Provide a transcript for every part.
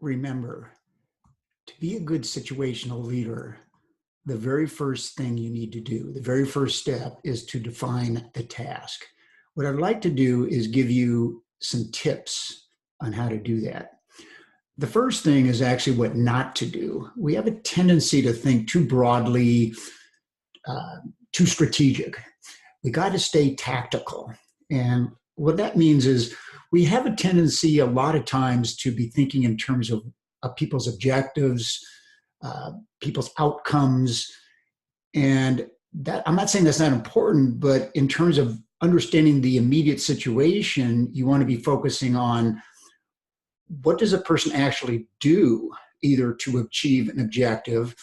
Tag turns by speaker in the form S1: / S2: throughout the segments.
S1: Remember, to be a good situational leader, the very first thing you need to do, the very first step is to define the task. What I'd like to do is give you some tips on how to do that. The first thing is actually what not to do. We have a tendency to think too broadly, too strategic. We got to stay tactical. And what that means is we have a tendency a lot of times to be thinking in terms of people's objectives, people's outcomes. And that, I'm not saying that's not important, but in terms of understanding the immediate situation, you want to be focusing on what does a person actually do, either to achieve an objective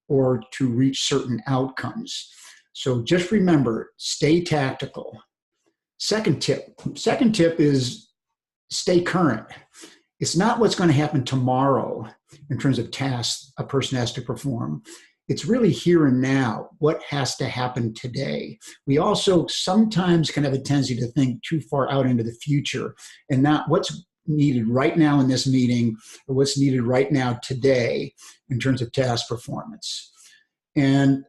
S1: or to reach certain outcomes. So just remember, stay tactical. Second tip is stay current. It's not what's going to happen tomorrow in terms of tasks a person has to perform. It's really here and now, what has to happen today. We also sometimes can have a tendency to think too far out into the future and not what's needed right now in this meeting or what's needed right now today in terms of task performance. And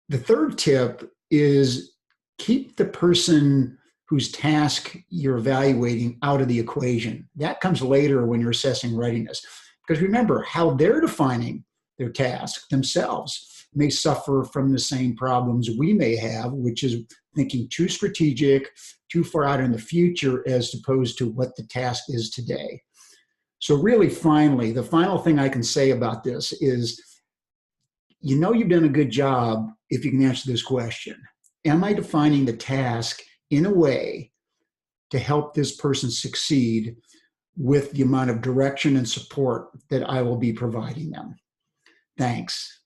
S1: the third tip is keep the person whose task you're evaluating out of the equation. That comes later when you're assessing readiness. Because remember, how they're defining their task themselves may suffer from the same problems we may have, which is thinking too strategic, too far out in the future as opposed to what the task is today. So really, finally, the final thing I can say about this is, you know you've done a good job if you can answer this question. Am I defining the task in a way to help this person succeed with the amount of direction and support that I will be providing them? Thanks.